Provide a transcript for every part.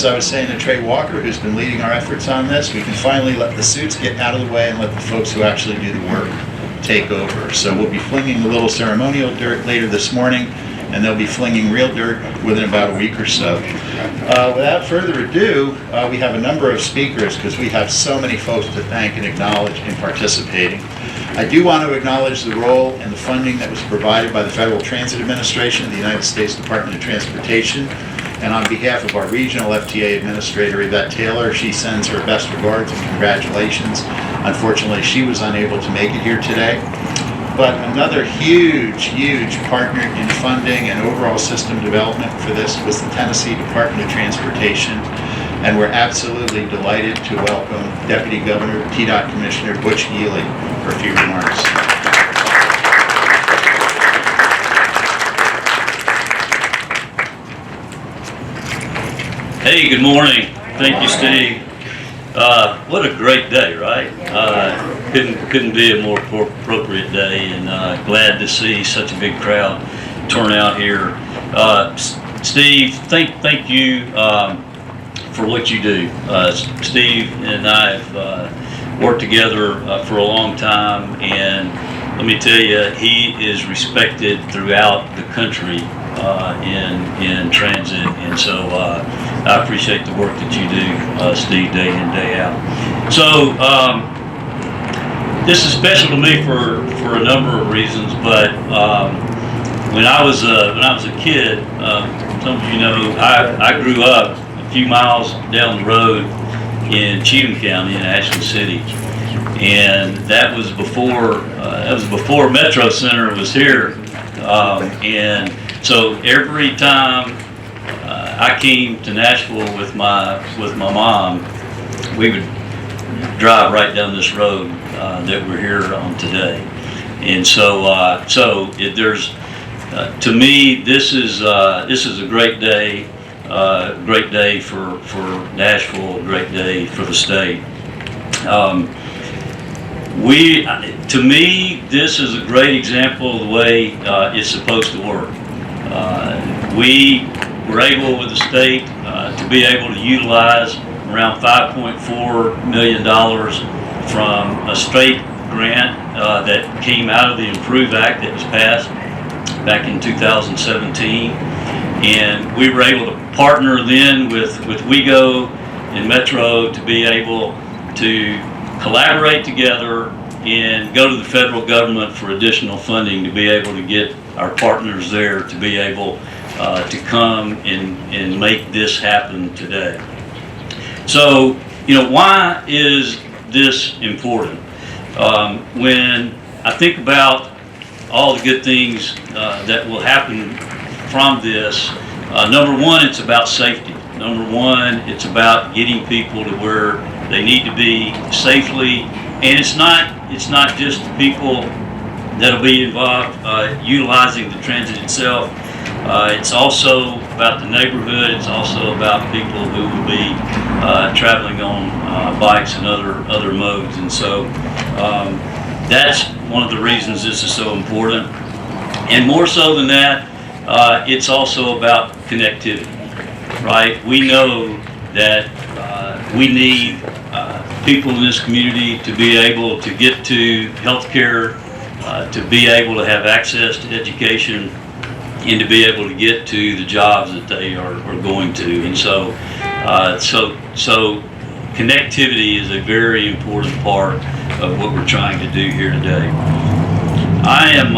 As I was saying to Trey Walker, who's been leading our efforts on this, we can finally let the suits get out of the way and let the folks who actually do the work take over. So we'll be flinging a little ceremonial dirt later this morning, and they'll be flinging real dirt within about a week or so. Without further ado, we have a number of speakers because we have so many folks to thank and acknowledge in participating. I do want to acknowledge the role and the funding that was provided by the Federal Transit Administration of the United States Department of Transportation. And on behalf of our regional FTA administrator, Yvette Taylor, she sends her best regards and congratulations. Unfortunately, she was unable to make it here today. But another huge partner in funding and overall system development for this was the Tennessee Department of Transportation. And we're absolutely delighted to welcome Deputy Governor TDOT Commissioner Butch Healy for a few remarks. Hey, good morning. Thank you, Steve. What a great day, right? Couldn't be a more appropriate day, and glad to see such a big crowd turn out here. Steve, thank you for what you do. Steve and I have worked together for a long time, and let me tell you, he is respected throughout the country in transit, and so I appreciate the work that you do, Steve, day in, day out. So this is special to me for a number of reasons, but when I was a kid, some of you know, I grew up a few miles down the road in Cheatham County in Ashland City, and that was before Metro Center was here, and so every time I came to Nashville with my mom, we would drive right down this road that we're here on today. And so to me, this is a great day for Nashville, a great day for the state. To me, this is a great example of the way it's supposed to work. We were able with the state to be able to utilize around $5.4 million from a state grant that came out of the Improve Act that was passed back in 2017. And we were able to partner then with WeGo and Metro to be able to collaborate together and go to the federal government for additional funding to be able to get our partners there to be able to come and make this happen today. So, why is this important? When I think about all the good things that will happen from this, number one, it's about safety. Number one, it's about getting people to where they need to be safely, and it's not just the people that'll be involved utilizing the transit itself. It's also about the neighborhood. It's also about people who will be traveling on bikes and other modes. And so that's one of the reasons this is so important. And more so than that, it's also about connectivity, right? We know that we need people in this community to be able to get to healthcare, to be able to have access to education, and to be able to get to the jobs that they are going to. And so connectivity is a very important part of what we're trying to do here today. I am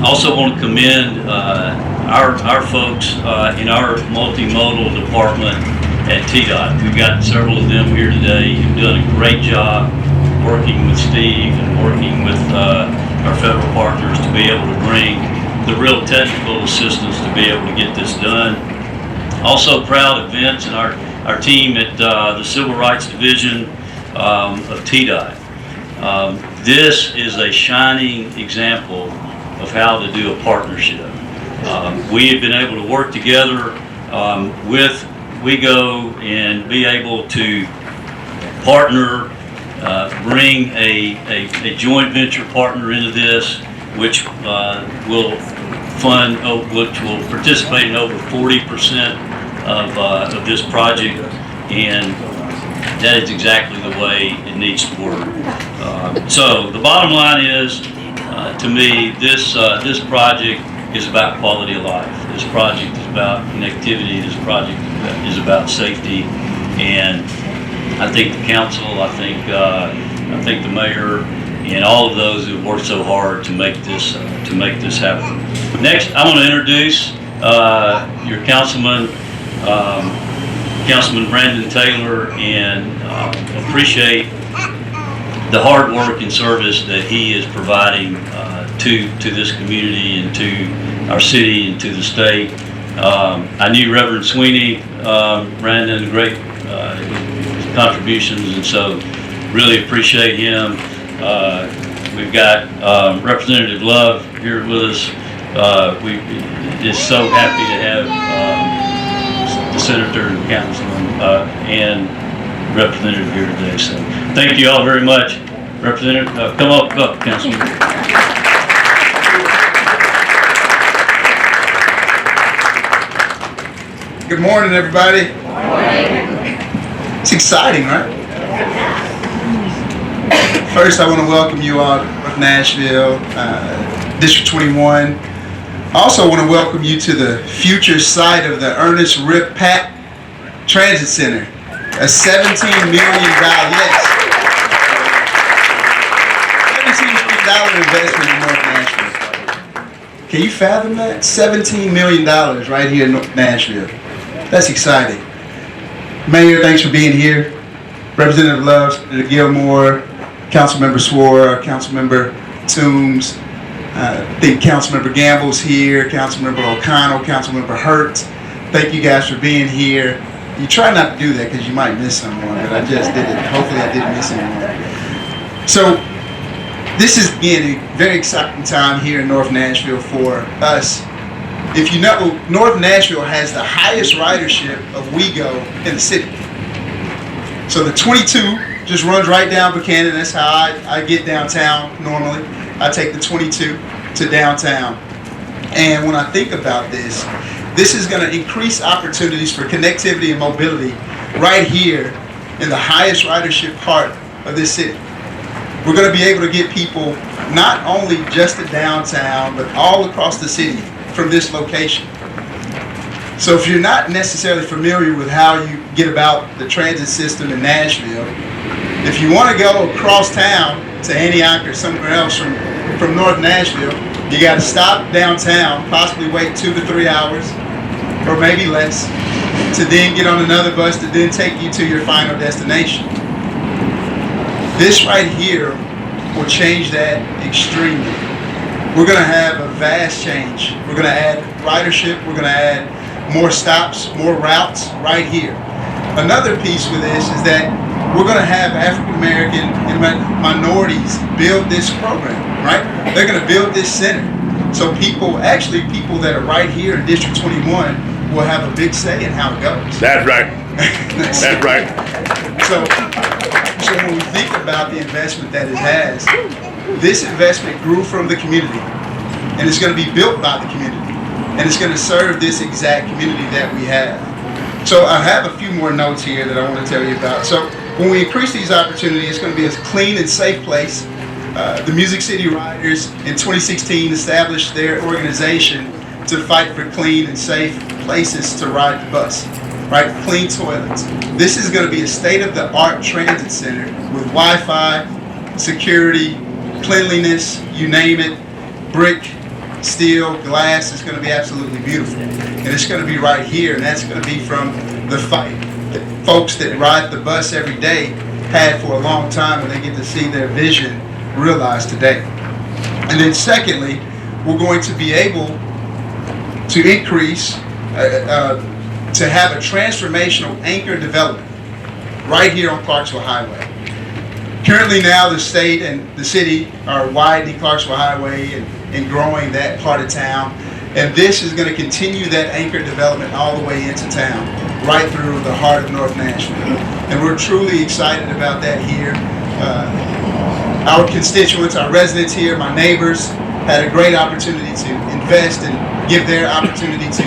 also want to commend our folks in our multimodal department at TDOT. We've got several of them here today who've done a great job working with Steve and working with our federal partners to be able to bring the real technical assistance to be able to get this done. Also proud of Vince and our team at the Civil Rights Division of TDOT. This is a shining example of how to do a partnership. We have been able to work together with WeGo and be able to partner, bring a joint venture partner into this, which will participate in over 40% of this project, and that is exactly the way it needs to work. So the bottom line is, to me, this project is about quality of life. This project is about connectivity. This project is about safety, and I think the council, I think the mayor, and all of those who have worked so hard to make this happen. Next, I want to introduce your councilman, Councilman Brandon Taylor, and appreciate the hard work and service that he is providing to this community and to our city and to the state. I knew Reverend Sweeney, Brandon, great contributions, and so really appreciate him. We've got Representative Love here with us. We just so happy to have the senator and councilman and representative here today. So thank you all very much. Representative, come up, Councilman. Good morning, everybody. Good morning. It's exciting, right? First, I want to welcome you all to Nashville, District 21. I also want to welcome you to the future site of the Ernest Rip Pack Transit Center, a $17 million, yes, $17 million investment in North Nashville. Can you fathom that? $17 million right here in Nashville. That's exciting. Mayor, thanks for being here. Representative Love, Senator Gilmore, Councilmember Swore, Councilmember Toombs, I think Councilmember Gamble's here, Councilmember O'Connell, Councilmember Hurt. Thank you guys for being here. You try not to do that because you might miss someone, but I just did it. Hopefully I didn't miss anyone. So this is, again, a very exciting time here in North Nashville for us. If you know, North Nashville has the highest ridership of WeGo in the city. So the 22 just runs right down Buchanan. That's how I get downtown normally. I take the 22 to downtown. And when I think about this, this is going to increase opportunities for connectivity and mobility right here in the highest ridership part of this city. We're going to be able to get people not only just to downtown, but all across the city from this location. So if you're not necessarily familiar with how you get about the transit system in Nashville, if you want to go across town to Antioch or somewhere else from North Nashville, you got to stop downtown, possibly wait 2 to 3 hours, or maybe less, to then get on another bus to then take you to your final destination. This right here will change that extremely. We're going to have a vast change. We're going to add ridership. We're going to add more stops, more routes right here. Another piece with this is that we're going to have African American and minorities build this program, right? They're going to build this center. So people that are right here in District 21 will have a big say in how it goes. That's right. That's right. So when we think about the investment that it has, this investment grew from the community, and it's going to be built by the community, and it's going to serve this exact community that we have. So I have a few more notes here that I want to tell you about. So when we increase these opportunities, it's going to be a clean and safe place. The Music City Riders in 2016 established their organization to fight for clean and safe places to ride the bus, right? Clean toilets. This is going to be a state-of-the-art transit center with Wi-Fi, security, cleanliness, you name it, brick, steel, glass. It's going to be absolutely beautiful. And it's going to be right here, and that's going to be from the fight that folks that ride the bus every day had for a long time, and they get to see their vision realized today. And then secondly, we're going to be able to increase, to have a transformational anchor development right here on Clarksville Highway. Currently now the state and the city are widening Clarksville Highway and growing that part of town. And this is going to continue that anchor development all the way into town, right through the heart of North Nashville. And we're truly excited about that here. Our constituents, our residents here, my neighbors, had a great opportunity to invest and give their opportunity to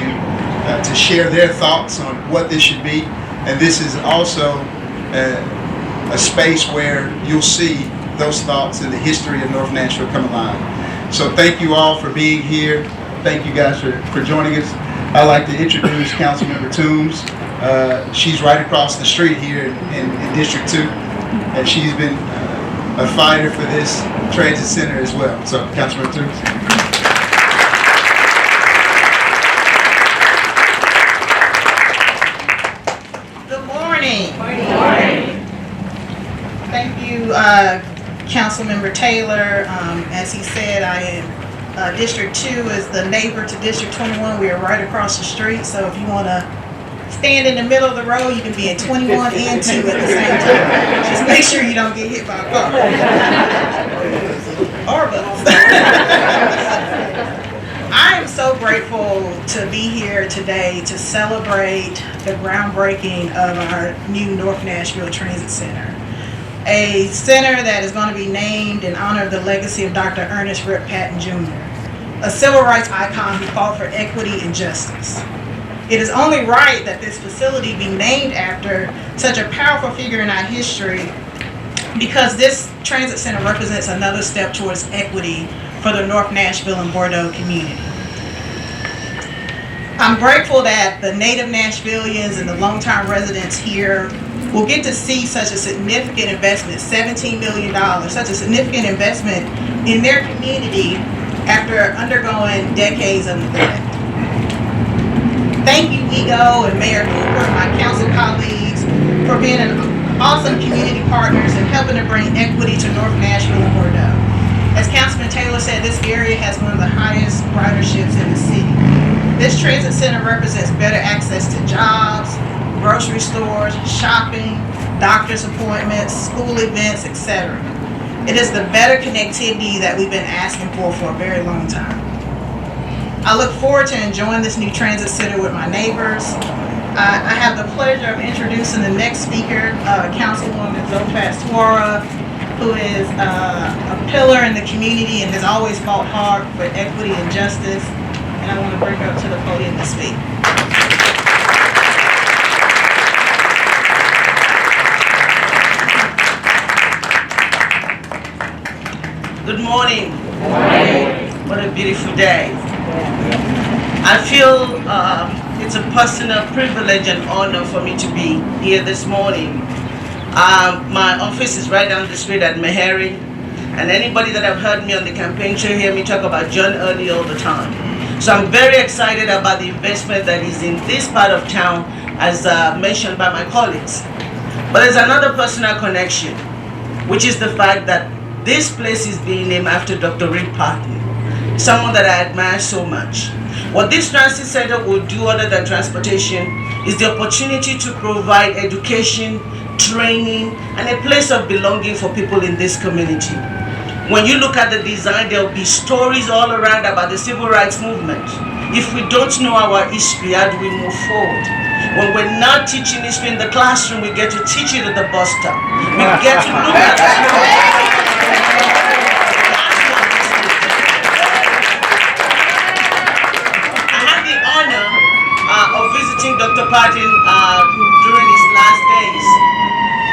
to share their thoughts on what this should be. And this is also a space where you'll see those thoughts and the history of North Nashville come alive. So thank you all for being here. Thank you guys for joining us. I'd like to introduce Councilmember Toombs. She's right across the street here in District 2, and she's been a fighter for this transit center as well. So, Councilmember Toombs. Good morning. Good morning. Thank you, Councilmember Taylor. As he said, I am District 2 is the neighbor to District 21. We are right across the street. So if you want to stand in the middle of the road, you can be in 21 and 2 at the same time. Just make sure you don't get hit by a car. Or both. I am so grateful to be here today to celebrate the groundbreaking of our new North Nashville Transit Center. A center that is going to be named in honor of the legacy of Dr. Ernest Rip Patton Jr., a civil rights icon who fought for equity and justice. It is only right that this facility be named after such a powerful figure in our history, because this transit center represents another step towards equity for the North Nashville and Bordeaux community. I'm grateful that the native Nashvillians and the longtime residents here will get to see such a significant investment, $17 million, such a significant investment in their community after undergoing decades of neglect. Thank you, WeGo and Mayor Cooper, my council colleagues, for being an awesome community partners and helping to bring equity to North Nashville and Bordeaux. As Councilman Taylor said, this area has one of the highest riderships in the city. This transit center represents better access to jobs, grocery stores, shopping, doctor's appointments, school events, etc. It is the better connectivity that we've been asking for a very long time. I look forward to enjoying this new transit center with my neighbors. I have the pleasure of introducing the next speaker, Councilwoman Zofas Twara, who is a pillar in the community and has always fought hard for equity and justice. And I want to bring her up to the podium to speak. Good morning. Good morning. What a beautiful day. I feel it's a personal privilege and honor for me to be here this morning. My office is right down the street at Meharry, and anybody that have heard me on the campaign trail hear me talk about John Early all the time. So I'm very excited about the investment that is in this part of town, as mentioned by my colleagues. But there's another personal connection, which is the fact that this place is being named after Dr. Rip Patton, someone that I admire so much. What this transit center will do other than transportation is the opportunity to provide education, training, and a place of belonging for people in this community. When you look at the design, there will be stories all around about the civil rights movement. If we don't know our history, how do we move forward? When we're not teaching history in the classroom, we get to teach it at the bus stop. We get to look at I had the honor of visiting Dr. Patton during his last days.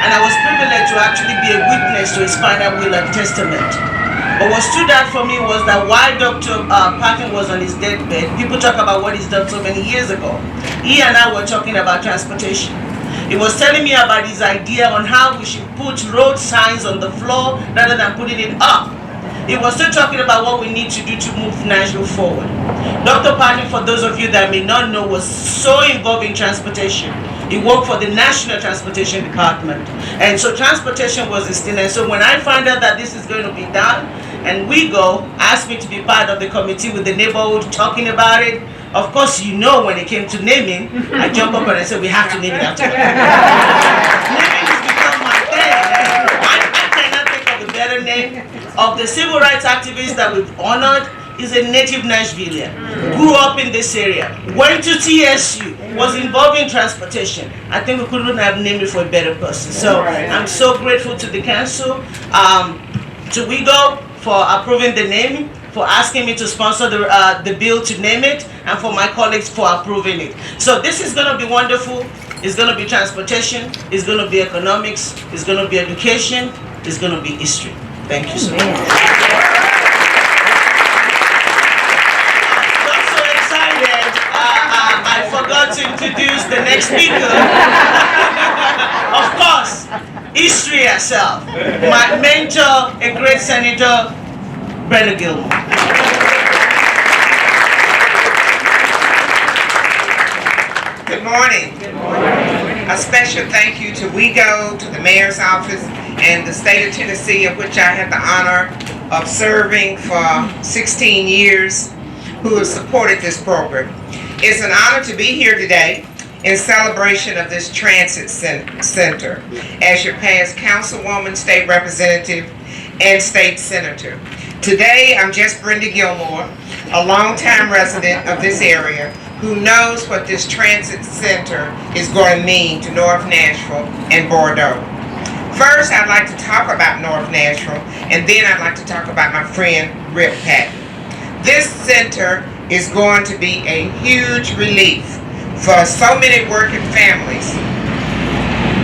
And I was privileged to actually be a witness to his final will and testament. But what stood out for me was that while Dr. Patton was on his deathbed, people talk about what he's done so many years ago. He and I were talking about transportation. He was telling me about his idea on how we should put road signs on the floor rather than putting it up. He was still talking about what we need to do to move Nashville forward. Dr. Patton, for those of you that may not know, was so involved in transportation. He worked for the National Transportation Department. And so transportation was his thing. And so when I found out that this is going to be done, and WeGo asked me to be part of the committee with the neighborhood talking about it, of course, you know, when it came to naming, I jumped up and I said, we have to name it after him. Naming has become my thing. I cannot think of a better name. Of the civil rights activists that we've honored, is a native Nashvillian, grew up in this area, went to TSU, was involved in transportation. I think we couldn't have named it for a better person. So I'm so grateful to the council, to WeGo for approving the name. for asking me to sponsor the bill, to name it, and for my colleagues for approving it. So this is going to be wonderful. It's going to be transportation. It's going to be economics. It's going to be education. It's going to be history. Thank you so much. I'm so excited. I forgot to introduce the next speaker. Of course, history herself. My mentor, a great senator, Brenda Gilmore. Good morning. Good morning. A special thank you to WeGo, to the mayor's office, and the state of Tennessee, of which I had the honor of serving for 16 years, who have supported this program. It's an honor to be here today in celebration of this transit center as your past councilwoman, state representative, and state senator. Today, I'm just Brenda Gilmore, a longtime resident of this area who knows what this transit center is going to mean to North Nashville and Bordeaux. First, I'd like to talk about North Nashville, and then I'd like to talk about my friend Rip Patton. This center is going to be a huge relief for so many working families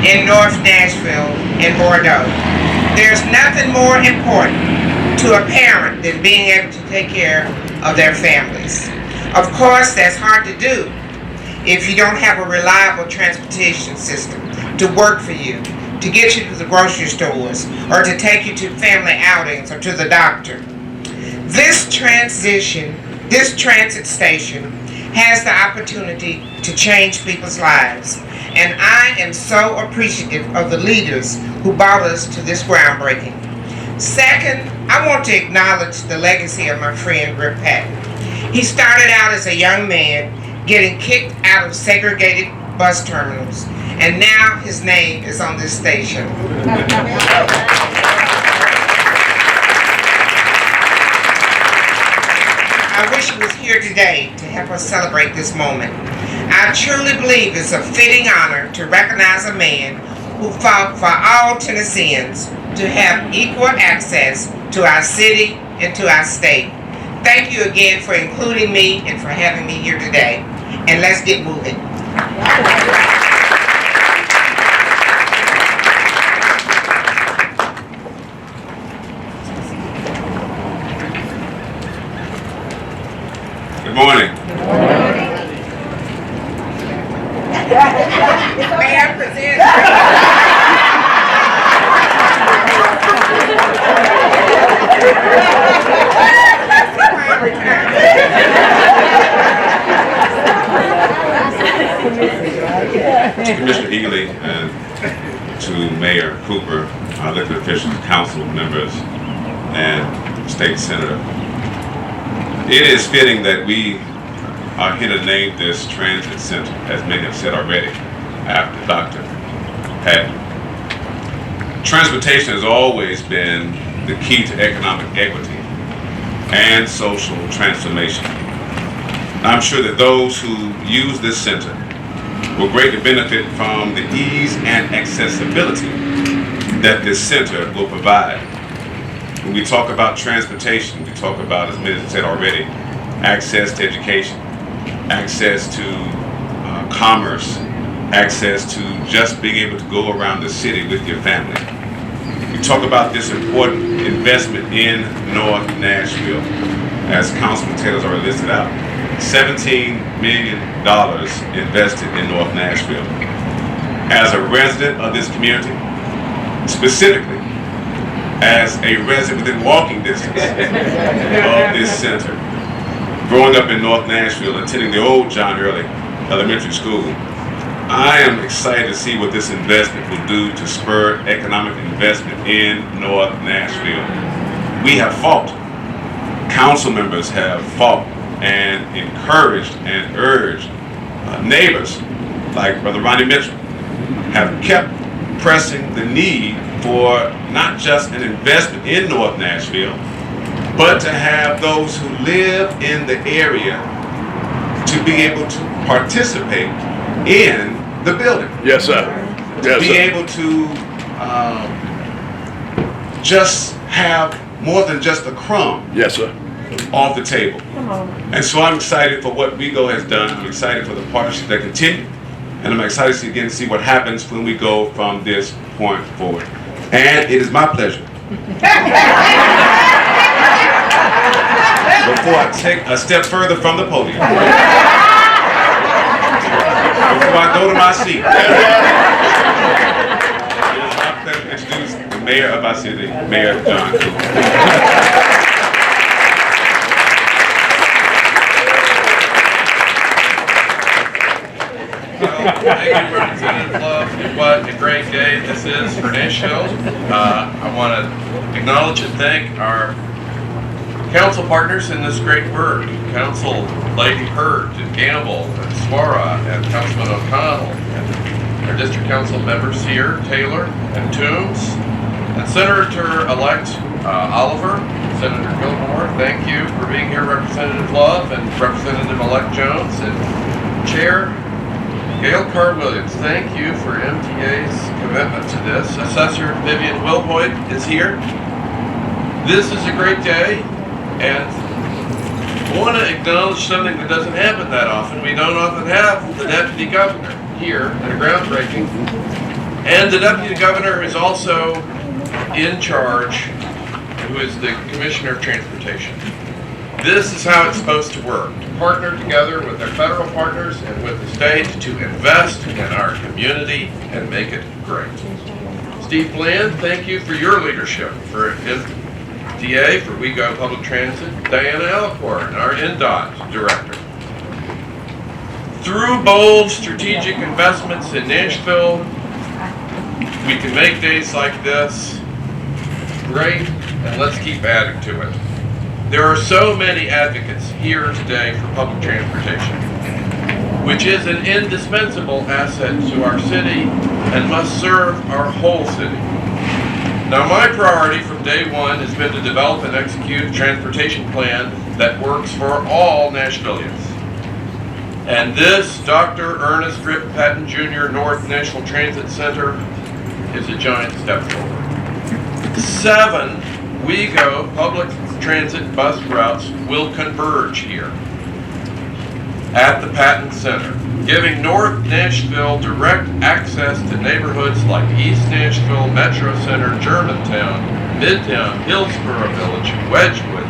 in North Nashville and Bordeaux. There's nothing more important to a parent than being able to take care of their families. Of course, that's hard to do if you don't have a reliable transportation system to work for you, to get you to the grocery stores, or to take you to family outings or to the doctor. This transit station has the opportunity to change people's lives, and I am so appreciative of the leaders who brought us to this groundbreaking. Second, I want to acknowledge the legacy of my friend Rip Patton. He started out as a young man getting kicked out of segregated bus terminals, and now his name is on this station. I wish he was here today to help us celebrate this moment. I truly believe it's a fitting honor to recognize a man who fought for all Tennesseans to have equal access to our city and to our state. Thank you again for including me and for having me here today. And let's get moving. Good morning. May I present? To Commissioner Ely and to Mayor Cooper, our elected officials, council members, and state senator. It is fitting that we are here to name this transit center, as many have said already, after Dr. Patton. Transportation has always been the key to economic equity and social transformation. I'm sure that those who use this center will greatly benefit from the ease and accessibility that this center will provide. When we talk about transportation, we talk about, as many have said already, access to education, access to commerce, access to just being able to go around the city with your family. We talk about this important investment in North Nashville, as Councilman Taylor's already listed out. $17 million invested in North Nashville. As a resident of this community, specifically as a resident within walking distance of this center, growing up in North Nashville, attending the old John Early Elementary School, I am excited to see what this investment will do to spur economic investment in North Nashville. We have fought. Council members have fought and encouraged and urged. Neighbors like Brother Ronnie Mitchell have kept pressing the need for not just an investment in North Nashville, but to have those who live in the area to be able to participate in the building. Yes, sir. Yes, Be sir. able to just have more than just a crumb Yes, sir. off the table. And so I'm excited for what WeGo has done. I'm excited for the partnership that continue. And I'm excited to again see what happens when we go from this point forward. And it is my pleasure. Before I take a step further from the podium, before I go to my seat, it is my pleasure to introduce the mayor of our city, Mayor John Cooper. Thank you, Representative Love. What a great day this is for Nashville. I want to acknowledge and thank our council partners in this great work. Council Lady Hurt and Gamble and Swara and Councilman O'Connell and our district council members here, Taylor and Toombs, and Senator-elect Oliver, Senator Gilmore. Thank you for being here, Representative Love and Representative-elect Jones, and Chair Gail Carr-Williams. Thank you for MTA's commitment to this. Assessor Vivian Wilhoit is here. This is a great day, and I want to acknowledge something that doesn't happen that often. We don't often have the Deputy Governor here at a groundbreaking, and the Deputy Governor is also in charge, who is the Commissioner of Transportation. This is how it's supposed to work, to partner together with our federal partners and with the state to invest in our community and make it great. Steve Bland, thank you for your leadership for MTA, for WeGo Public Transit. Diana Alcorn, our NDOT Director. Through bold strategic investments in Nashville, we can make days like this great, and let's keep adding to it. There are so many advocates here today for public transportation, which is an indispensable asset to our city and must serve our whole city. Now, my priority from day one has been to develop and execute a transportation plan that works for all Nashvillians. And this Dr. Ernest Rip Patton Jr. North National Transit Center is a giant step forward. 7 WeGo public transit bus routes will converge here at the Patton Center, giving North Nashville direct access to neighborhoods like East Nashville, Metro Center, Germantown, Midtown, Hillsborough Village, Wedgwood.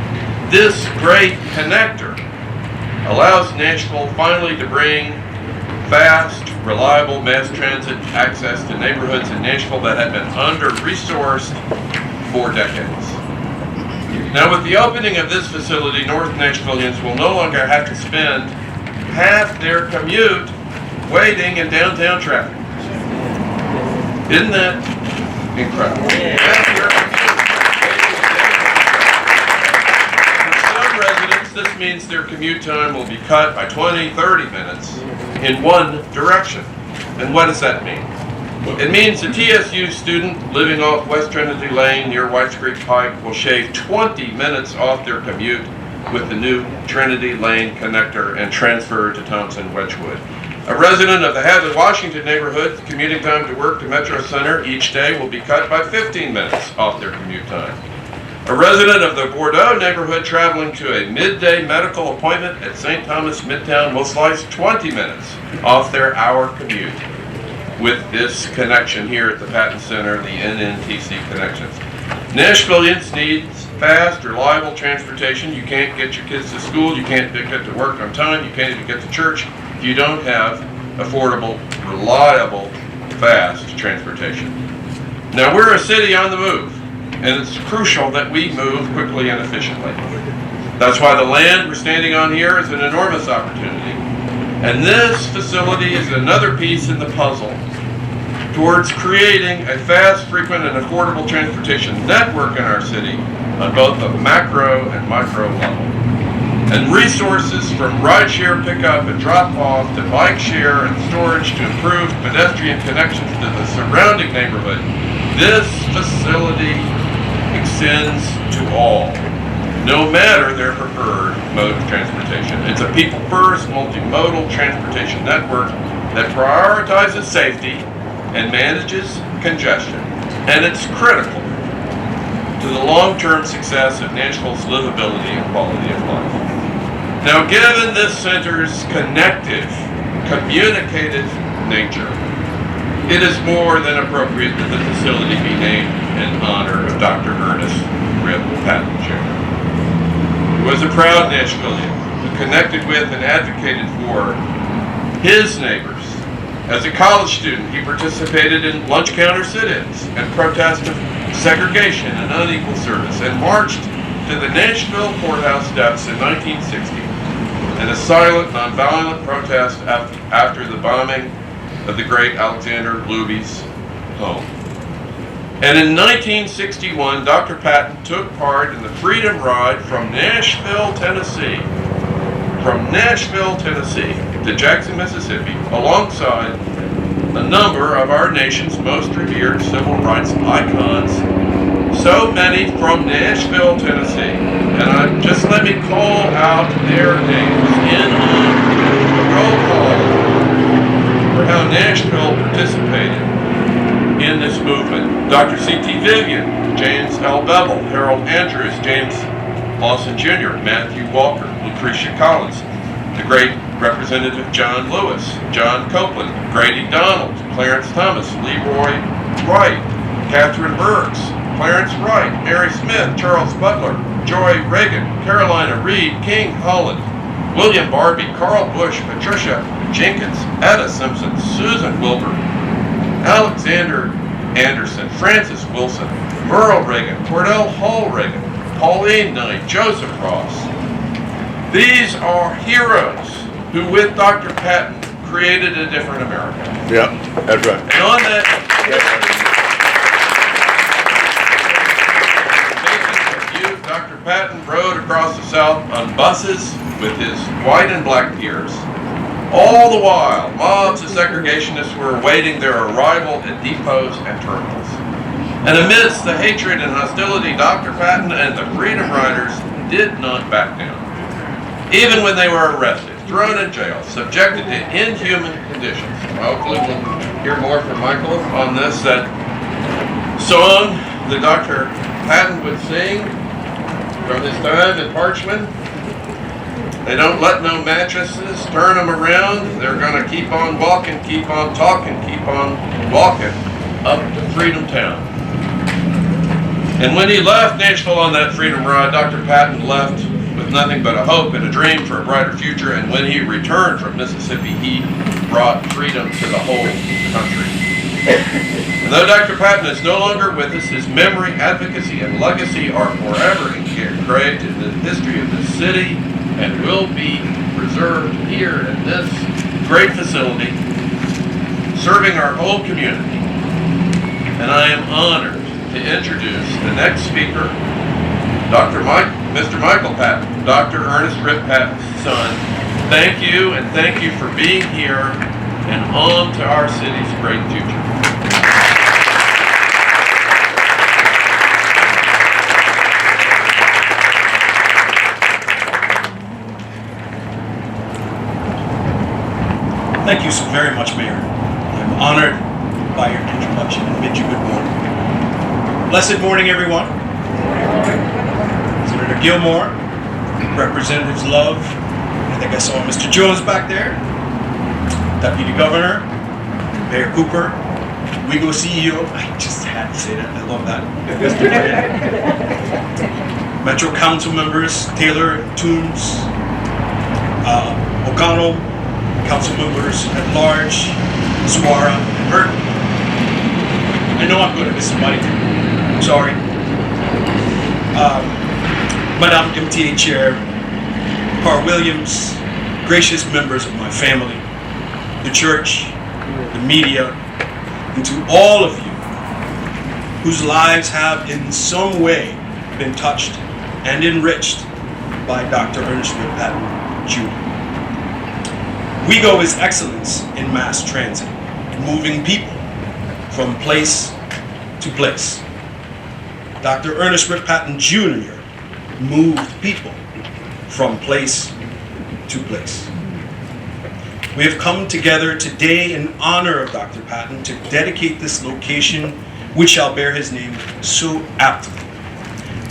This great connector allows Nashville finally to bring fast, reliable mass transit access to neighborhoods in Nashville that have been under-resourced for decades. Now, with the opening of this facility, North Nashvillians will no longer have to spend half their commute waiting in downtown traffic. Isn't that incredible? For some residents, this means their commute time will be cut by 20, 30 minutes in one direction. And what does that mean? It means a TSU student living off West Trinity Lane near Whites Creek Pike will shave 20 minutes off their commute with the new Trinity Lane connector and transfer to Thompson Wedgwood. A resident of the Hadley, Washington neighborhood, the commuting time to work to Metro Center each day will be cut by 15 minutes off their commute time. A resident of the Bordeaux neighborhood traveling to a midday medical appointment at St. Thomas Midtown will slice 20 minutes off their hour commute with this connection here at the Patton Center, the NNTC connections. Nashvillians need fast, reliable transportation. You can't get your kids to school, you can't get to work on time, you can't even get to church if you don't have affordable, reliable, fast transportation. Now, we're a city on the move, and it's crucial that we move quickly and efficiently. That's why the land we're standing on here is an enormous opportunity. And this facility is another piece in the puzzle towards creating a fast, frequent, and affordable transportation network in our city on both a macro and micro level. And resources from rideshare pickup and drop-off to bike share and storage to improved pedestrian connections to the surrounding neighborhood. This facility extends to all, no matter their preferred mode of transportation. It's a people-first, multimodal transportation network that prioritizes safety and manages congestion. And it's critical to the long-term success of Nashville's livability and quality of life. Now, given this center's connective, communicative nature, it is more than appropriate that the facility be named in honor of Dr. Ernest Rip Patton, Jr. He was a proud Nashvilleian who connected with and advocated for his neighbors. As a college student, he participated in lunch counter sit-ins and protests of segregation and unequal service, and marched to the Nashville courthouse steps in 1960 in a silent, nonviolent protest after the bombing of the great Alexander Luby's home. And in 1961, Dr. Patton took part in the Freedom Ride from Nashville, Tennessee, to Jackson, Mississippi, alongside a number of our nation's most revered civil rights icons, so many from Nashville, Tennessee. And just let me call out their names in a roll call for how Nashville participated in this movement. Dr. C.T. Vivian, James L. Bevel, Harold Andrews, James Lawson Jr., Matthew Walker, Lucretia Collins, the great Representative John Lewis, John Copeland, Grady Donald, Clarence Thomas, Leroy Wright, Catherine Burks, Clarence Wright, Mary Smith, Charles Butler, Joy Reagan, Carolina Reed, King Holland, William Barbie, Carl Bush, Patricia Jenkins, Etta Simpson, Susan Wilbur, Alexander Anderson, Francis Wilson, Merle Reagan, Cordell Hall Reagan, Pauline Knight, Joseph Ross. These are heroes who, with Dr. Patton, created a different America. Yeah, that's right. And on that basis of youth, Dr. Patton rode across the South on buses with his white and black peers. All the while, mobs of segregationists were awaiting their arrival at depots and terminals. And amidst the hatred and hostility, Dr. Patton and the Freedom Riders did not back down. Even when they were arrested, thrown in jail, subjected to inhuman conditions. Hopefully we'll hear more from Michael on this. That song that Dr. Patton would sing from his time in Parchman. They don't let no mattresses turn them around. They're going to keep on walking, keep on talking, keep on walking up to Freedom Town. And when he left Nashville on that Freedom Ride, Dr. Patton left with nothing but a hope and a dream for a brighter future. And when he returned from Mississippi, he brought freedom to the whole country. And though Dr. Patton is no longer with us, his memory, advocacy, and legacy are forever engraved in the history of this city and will be preserved here in this great facility, serving our whole community. And I am honored to introduce the next speaker, Mr. Michael Patton, Dr. Ernest Rip Patton's son. Thank you, and thank you for being here, and on to our city's great future. Thank you so very much, Mayor. I'm honored by your introduction and bid you good morning. Blessed morning, everyone. Senator Gilmore, Representatives Love, I think I saw Mr. Jones back there, Deputy Governor, Mayor Cooper, WeGo CEO, I just had to say that, I love that. Metro Council members, Taylor, Toombs, O'Connell, Council members at large, Suara, and Burton. I know I'm going to miss somebody. Sorry. Madam MTA Chair, Carl Williams, gracious members of my family, the church, the media, and to all of you whose lives have in some way been touched and enriched by Dr. Ernest Rip Patton, Jr. WeGo is excellence in mass transit, moving people from place to place. Dr. Ernest Rip Patton Jr. moved people from place to place. We have come together today in honor of Dr. Patton to dedicate this location, which shall bear his name so aptly,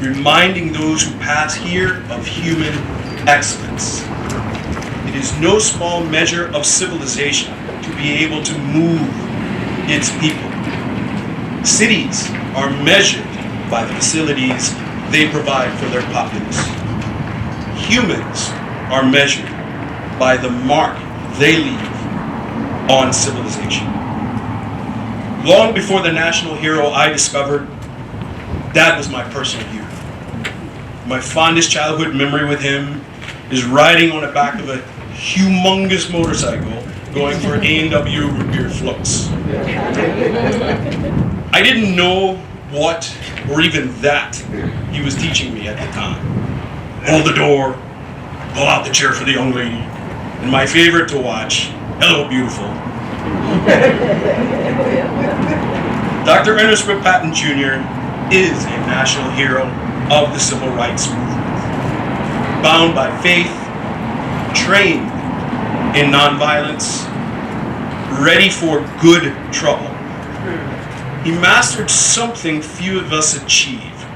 reminding those who pass here of human excellence. It is no small measure of civilization to be able to move its people. Cities are measured by the facilities they provide for their populace. Humans are measured by the mark they leave on civilization. Long before the national hero I discovered, Dad was my personal hero. My fondest childhood memory with him is riding on the back of a humongous motorcycle going for A&W root beer floats. I didn't know what or even that he was teaching me at the time. Hold the door, pull out the chair for the young lady, and my favorite to watch, Hello Beautiful. Dr. Ernest Rip Patton Jr. is a national hero of the civil rights movement. Bound by faith, trained in nonviolence, ready for good trouble. He mastered something few of us achieve,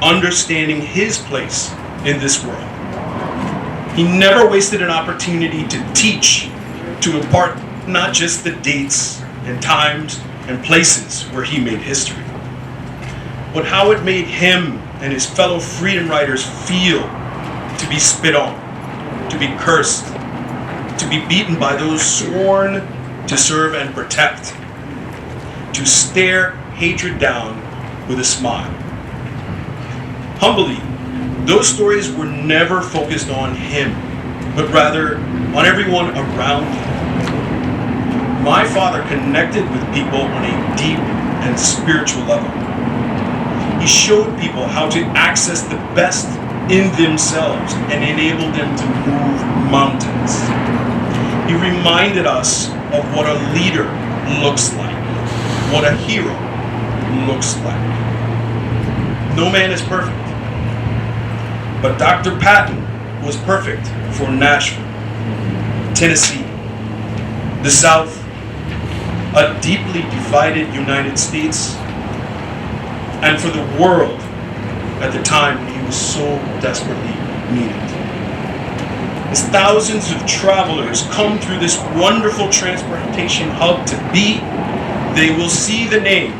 understanding his place in this world. He never wasted an opportunity to teach, to impart not just the dates and times and places where he made history, but how it made him and his fellow freedom riders feel to be spit on, to be cursed, to be beaten by those sworn to serve and protect, to stare hatred down with a smile. Humbly, those stories were never focused on him, but rather on everyone around him. My father connected with people on a deep and spiritual level. He showed people how to access the best in themselves and enable them to move mountains. He reminded us of what a leader looks like, what a hero looks like. No man is perfect, but Dr. Patton was perfect for Nashville, Tennessee, the South, a deeply divided United States, and for the world at the time when he was so desperately needed. As thousands of travelers come through this wonderful transportation hub to be, they will see the name,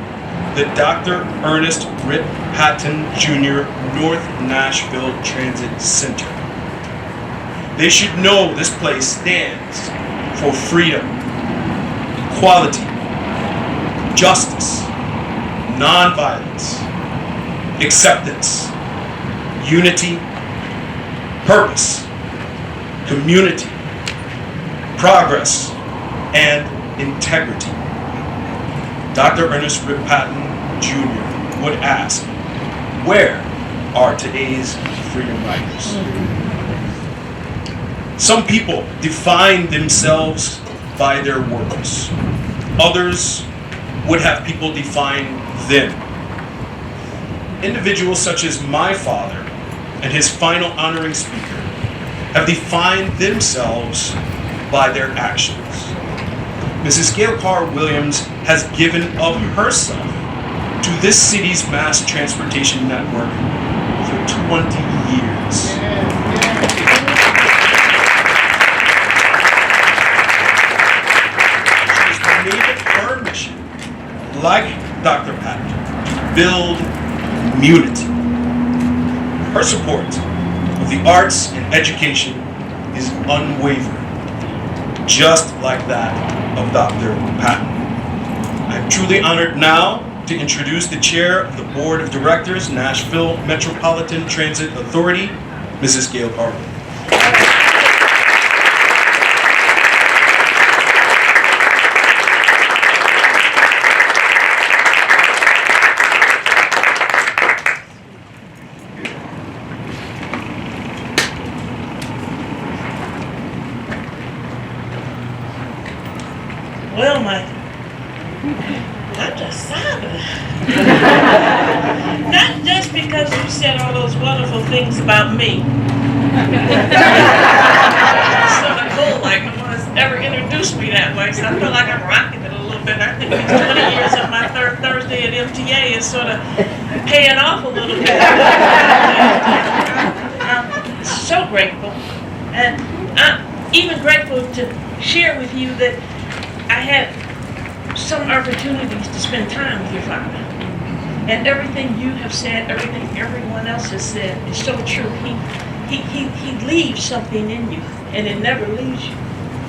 the Dr. Ernest Rip Patton Jr. North Nashville Transit Center. They should know this place stands for freedom, equality, justice, nonviolence, acceptance, unity, purpose, community, progress, and integrity. Dr. Ernest Rip Patton Jr. would ask, where are today's freedom riders? Some people define themselves by their words. Others would have people define them. Individuals such as my father and his final honoring speaker have defined themselves by their actions. Mrs. Gail Carr Williams has given of herself to this city's mass transportation network for 20 years. She has made it her mission, like Dr. Patton, to build community. Her support of the arts and education is unwavering, just like that of Dr. Patton. I'm truly honored now to introduce the chair of the Board of Directors, Nashville Metropolitan Transit Authority, Mrs. Gail Carr. Well, Mike, Dr. Sada, not just because you said all those wonderful things about me. It's sort of cool, like no one's ever introduced me that way, so I feel like I'm rocking it a little bit. I think these 20 years of my third Thursday at MTA is sort of paying off a little bit. I'm even grateful to share with you that I had some opportunities to spend time with your father. And everything you have said, everything everyone else has said is so true. He leaves something in you, and it never leaves you.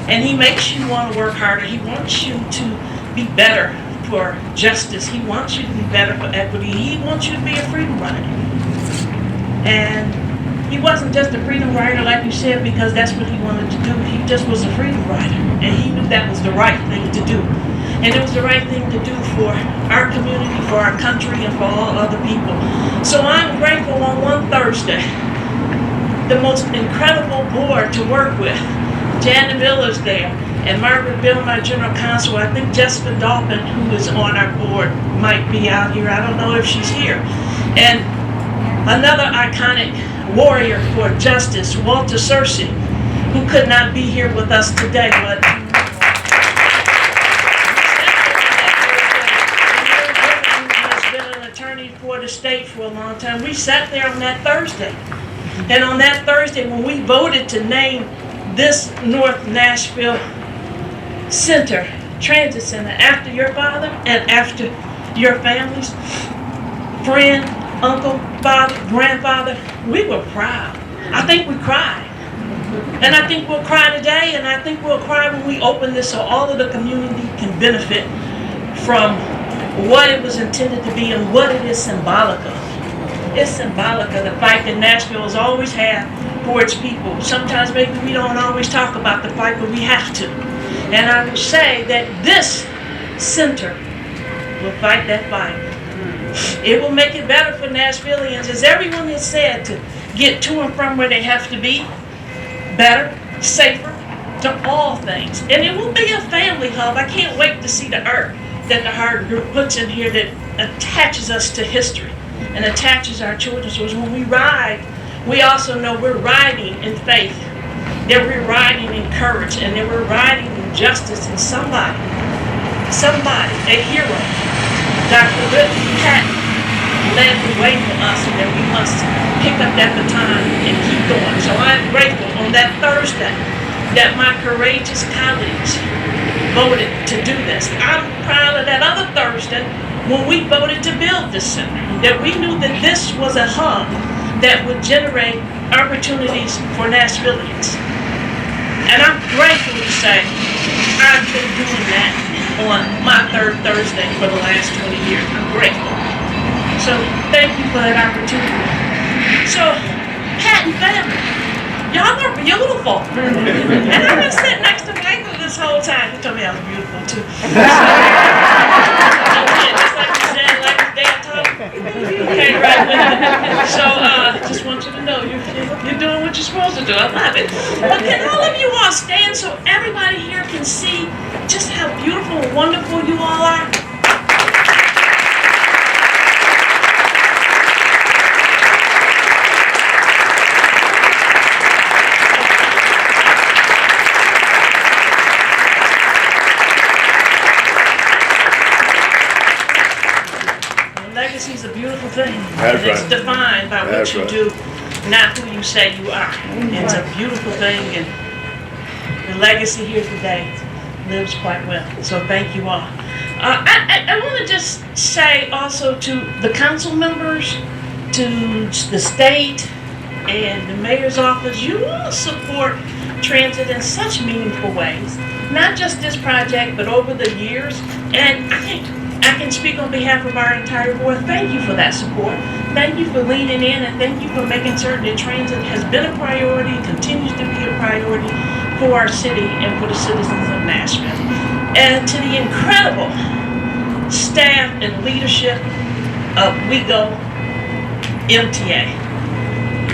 And he makes you want to work harder. He wants you to be better for justice. He wants you to be better for equity. He wants you to be a freedom rider. And he wasn't just a freedom rider, like you said, because that's what he wanted to do. He just was a freedom rider. And he knew that was the right thing to do. And it was the right thing to do for our community, for our country, and for all other people. So I'm grateful on one Thursday, the most incredible board to work with. Janet Miller's there, and Margaret Bill, my general counsel. I think Jessica Dolphin, who is on our board, might be out here. I don't know if she's here. And another iconic warrior for justice, Walter Searcy, who could not be here with us today, but has been an attorney for the state for a long time. We sat there on that Thursday. And on that Thursday, when we voted to name this North Nashville Center, Transit Center, after your father and after your family's friend, uncle, father, grandfather, we were proud. I think we cried. And I think we'll cry today, and I think we'll cry when we open this so all of the community can benefit from what it was intended to be and what it is symbolic of. It's symbolic of the fight that Nashville has always had for its people. Sometimes maybe we don't always talk about the fight, but we have to. And I will say that this center will fight that fight. It will make it better for Nashvillians, as everyone has said, to get to and from where they have to be. Better, safer, to all things. And it will be a family hub. I can't wait to see the art that the Hard Group puts in here that attaches us to history and attaches our children. So when we ride, we also know we're riding in faith, that we're riding in courage, and that we're riding in justice. And somebody, a hero, Dr. Whitney Patton, led the way for us, and that we must pick up that baton and keep going. So I'm grateful on that Thursday that my courageous colleagues voted to do this. I'm proud of that other Thursday when we voted to build this center, that we knew that this was a hub that would generate opportunities for Nashvillians. And I'm grateful to say I've been doing that on my third Thursday for the last 20 years. I'm grateful. So thank you for that opportunity. So, Patton family, y'all are beautiful. And I've been sitting next to Michael this whole time. He told me I was beautiful too. Just like you said, like his dad told me. Okay, right with it. So, just want you to know you're doing what you're supposed to do. I love it. But can all of you all stand so everybody here can see just how beautiful and wonderful you all are? Legacy is a beautiful thing. That's It's right. defined by what That's you right. do, not who you say you are. It's a beautiful thing, and the legacy here today lives quite well. So thank you all. I want to just say also to the council members, to the state, and the mayor's office, you all support transit in such meaningful ways. Not just this project, but over the years. And I can speak on behalf of our entire board. Thank you for that support. Thank you for leaning in, and thank you for making certain that transit has been a priority, continues to be a priority for our city and for the citizens of Nashville. And to the incredible staff and leadership of WeGo MTA.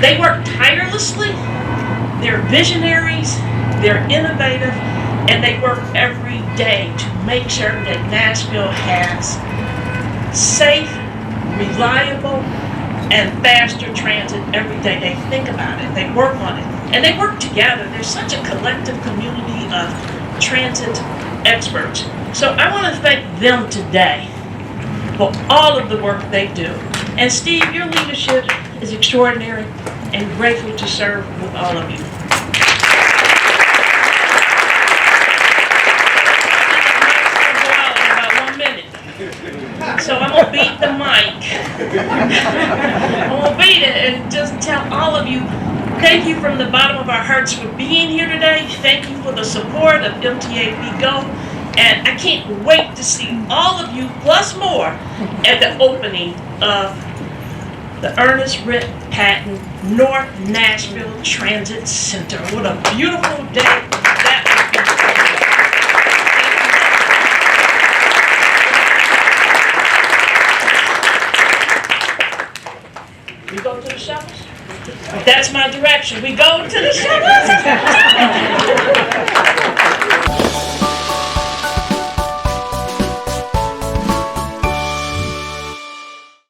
They work tirelessly, they're visionaries, they're innovative, and they work every day to make sure that Nashville has safe, reliable, and faster transit every day. They think about it, they work on it, and they work together. There's such a collective community of transit experts. So I want to thank them today for all of the work they do. And Steve, your leadership is extraordinary, and grateful to serve with all of you. I will be there and just tell all of you, thank you from the bottom of our hearts for being here today. Thank you for the support of MTA WeGo. And I can't wait to see all of you, plus more, at the opening of the Ernest Rhett Patton North Nashville Transit Center. What a beautiful day that will be. We go to the shovels? That's my direction. We go to the shovels?